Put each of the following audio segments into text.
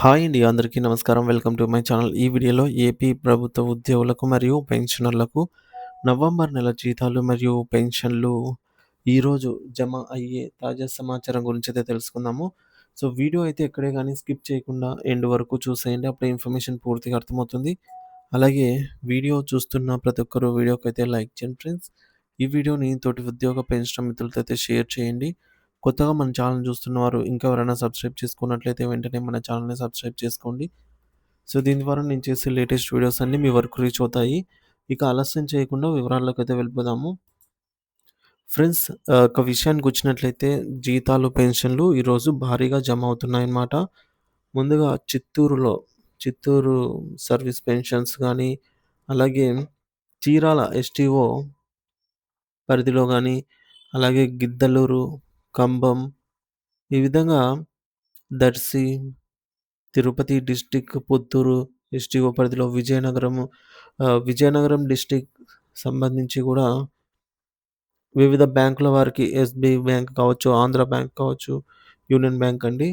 Hi అండి. అందరికీ నమస్కారం. Welcome to my channel. ఈ వీడియోలో ఏపీ ప్రభుత్వ ఉద్యోగులకు మరియు పెన్షనర్లకు నవంబర్ నెల జీతాలు మరియు పెన్షన్లు ఈరోజు జమ అయ్యే తాజా సమాచారం గురించైతే తెలుసుకుందాము. సో, వీడియో అయితే ఎక్కడే గాని స్కిప్ చేయకుండా ఎండ్ వరకు చూసేయండి. అప్పుడే ఇన్ఫర్మేషన్ పూర్తిగా అర్థమవుతుంది. అలాగే వీడియో చూస్తున్న ప్రతి ఒక్కరు వీడియోకైతే లైక్ చేయండి ఫ్రెండ్స్. ఈ వీడియోని తోటి ఉద్యోగ పెన్షన్ మిత్రులతో అయితే షేర్ చేయండి. కొత్తగా మన ఛానల్ చూస్తున్నవారు ఇంకా ఎవరైనా సబ్స్క్రైబ్ చేసుకున్నట్లయితే వెంటనే మన ఛానల్‌ని సబ్స్క్రైబ్ చేసుకోండి. సో, దీని ద్వారా నేను చేసే లేటెస్ట్ వీడియోస్ అన్నీ మీ వరకు రీచ్ అవుతాయి. ఇక ఆలస్యం చేయకుండా వివరాల్లోకైతే వెళ్ళిపోదాము. ఫ్రెండ్స్, ఒక విషయానికొచ్చినట్లయితే జీతాలు, పెన్షన్లు ఈరోజు భారీగా జమ అవుతున్నాయన్నమాట. ముందుగా చిత్తూరు సర్వీస్ పెన్షన్స్ గానీ, అలాగే చీరాల ఎస్టీఓ పరిధిలో గానీ, అలాగే గిద్దలూరు, కంభం ఈ విధంగా దర్శి, తిరుపతి డిస్ట్రిక్ట్, పుత్తూరు ఎస్టీఓ పరిధిలో విజయనగరం డిస్ట్రిక్ట్ సంబంధించి గూడా వివిధ బ్యాంకుల వారికి ఎస్‌బీఐ బ్యాంక్ కావచ్చు, ఆంధ్ర బ్యాంక్ కావచ్చు, యూనియన్ బ్యాంక్ అండి.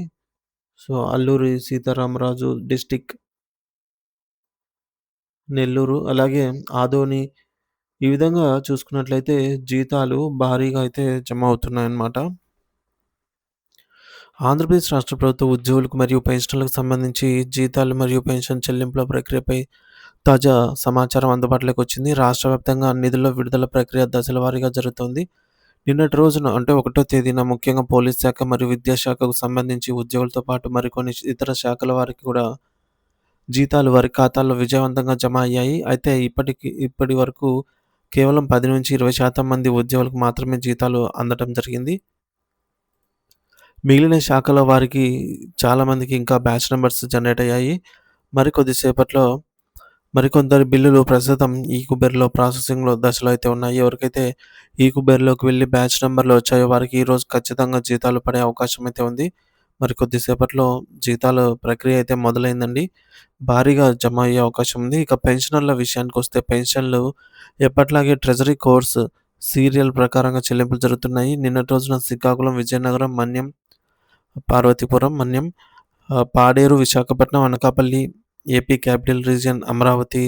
సో, అల్లూరి సీతారామరాజు డిస్ట్రిక్ట్, నెల్లూరు, అలాగే ఆదోని ఈ విధంగా చూసుకున్నట్లయితే జీతాలు భారీగా అయితే జమ అవుతున్నాయన్నమాట. ఆంధ్రప్రదేశ్ రాష్ట్ర ప్రభుత్వ ఉద్యోగులకు మరియు పెన్షనర్లకు సంబంధించి జీతాలు మరియు పెన్షన్ చెల్లింపుల ప్రక్రియపై తాజా సమాచారం అందుబాటులోకి వచ్చింది. రాష్ట్ర వ్యాప్తంగా నిధుల విడుదల ప్రక్రియ దశల వారీగా జరుగుతోంది. నిన్నటి రోజున అంటే 1వ తేదీన ముఖ్యంగా పోలీస్ శాఖ మరియు విద్యాశాఖకు సంబంధించి ఉద్యోగులతో పాటు మరికొన్ని ఇతర శాఖల వారికి కూడా జీతాలు వారి ఖాతాల్లో విజయవంతంగా జమ అయ్యాయి. అయితే ఇప్పటి వరకు కేవలం 10-20% మంది ఉద్యోగులకు మాత్రమే జీతాలు అందటం జరిగింది. మిగిలిన శాఖల వారికి చాలామందికి ఇంకా బ్యాచ్ నంబర్స్ జనరేట్ అయ్యాయి. మరికొద్ది సేపట్లో మరికొందరి బిల్లులు ప్రస్తుతం ఈకుబెర్‌లో ప్రాసెసింగ్‌లో దశలో అయితే ఉన్నాయి. ఎవరికైతే ఈకుబెర్‌లోకి వెళ్లి బ్యాచ్ నంబర్‌లు వచ్చాయో వారికి ఈరోజు ఖచ్చితంగా జీతాలు పడే అవకాశం అయితే ఉంది. మరికొద్ది సేపట్లో జీతాల ప్రక్రియ అయితే మొదలైందండి. భారీగా జమ అయ్యే అవకాశం ఉంది. ఇక పెన్షనర్ల విషయానికొస్తే పెన్షన్లు ఎప్పట్లాగే ట్రెజరీ కోర్స్ సీరియల్ ప్రకారంగా చెల్లింపులు జరుగుతున్నాయి. నిన్నటి రోజున Srikakulam, Vizianagaram, Manyam, Paderu, Visakhapatnam, Anakapalli, AP capital region, Amaravati,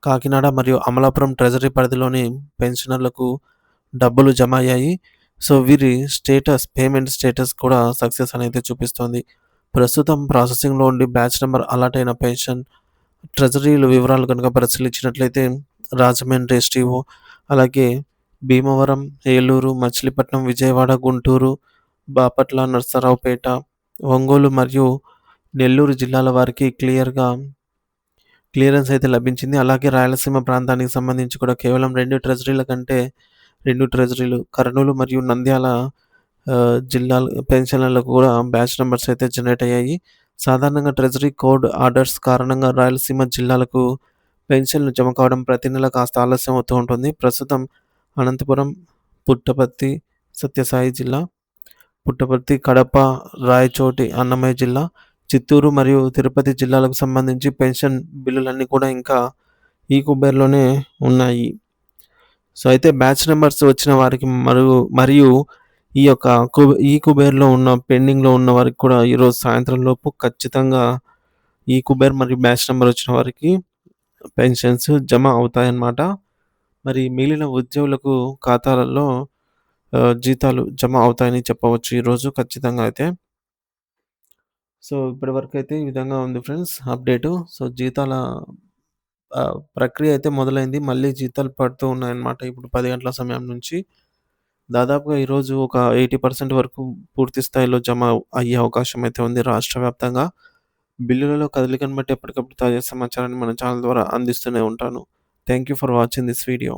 Kakinada మరియు అమలాపురం ట్రెజరీ పరిధిలోని పెన్షనర్లకు డబ్బులు జమ అయ్యాయి. సో, వీరి పేమెంట్ స్టేటస్ కూడా సక్సెస్ అనైతే చూపిస్తోంది. ప్రస్తుతం ప్రాసెసింగ్‌లో ఉండి బ్యాచ్ నంబర్ అలాట్ అయిన పెన్షన్ ట్రెజరీల వివరాలు గనుక పరిశీలించినట్లయితే రాజమండ్రి ఎస్టీఓ, అలాగే భీమవరం, ఏలూరు, మచిలీపట్నం, విజయవాడ, గుంటూరు, బాపట్ల, నరసరావుపేట, ఒంగోలు మరియు నెల్లూరు జిల్లాల వారికి క్లియరెన్స్ అయితే లభించింది. అలాగే రాయలసీమ ప్రాంతానికి సంబంధించి కూడా కేవలం 2 ట్రెజరీలు కర్నూలు మరియు నంద్యాల జిల్లాల పెన్షనర్లకు కూడా బ్యాచ్ నంబర్స్ అయితే జనరేట్ అయ్యాయి. సాధారణంగా ట్రెజరీ కోడ్ ఆర్డర్స్ కారణంగా రాయలసీమ జిల్లాలకు పెన్షన్లు జమ కావడం ప్రతి నెల కాస్త ఆలస్యం అవుతూ ఉంటుంది. ప్రస్తుతం అనంతపురం, పుట్టపర్తి, సత్యసాయి జిల్లా, కడప, రాయచోటి, అన్నమయ్య జిల్లా, చిత్తూరు మరియు తిరుపతి జిల్లాలకు సంబంధించి పెన్షన్ బిల్లులన్నీ కూడా ఇంకా ఈకుబెర్‌లోనే ఉన్నాయి. సో, అయితే బ్యాచ్ నంబర్స్ వచ్చిన వారికి మరియు ఈ యొక్క ఈకుబెర్‌లో ఉన్న పెండింగ్‌లో ఉన్న వారికి కూడా ఈరోజు సాయంత్రం లోపు ఖచ్చితంగా ఈకుబెర్ మరియు బ్యాచ్ నంబర్ వచ్చిన వారికి పెన్షన్స్ జమ అవుతాయన్నమాట. మరి మిగిలిన ఉద్యోగులకు ఖాతాలలో జీతాలు జమ అవుతాయని చెప్పవచ్చు ఈరోజు ఖచ్చితంగా అయితే. సో, ఇప్పటివరకైతే ఈ విధంగా ఉంది ఫ్రెండ్స్ అప్డేటు. సో, జీతాల ప్రక్రియ అయితే మొదలైంది. మళ్ళీ జీతాలు పడుతూ ఉన్నాయన్నమాట. ఇప్పుడు 10 గంటల సమయం నుంచి. దాదాపుగా ఈరోజు ఒక 80% వరకు పూర్తి స్థాయిలో జమ అయ్యే అవకాశం అయితే ఉంది రాష్ట్ర వ్యాప్తంగా. బిల్లులలో కదలికను బట్టి ఎప్పటికప్పుడు తాజా సమాచారాన్ని మన ఛానల్ ద్వారా అందిస్తూనే ఉంటాను. Thank you for watching this video.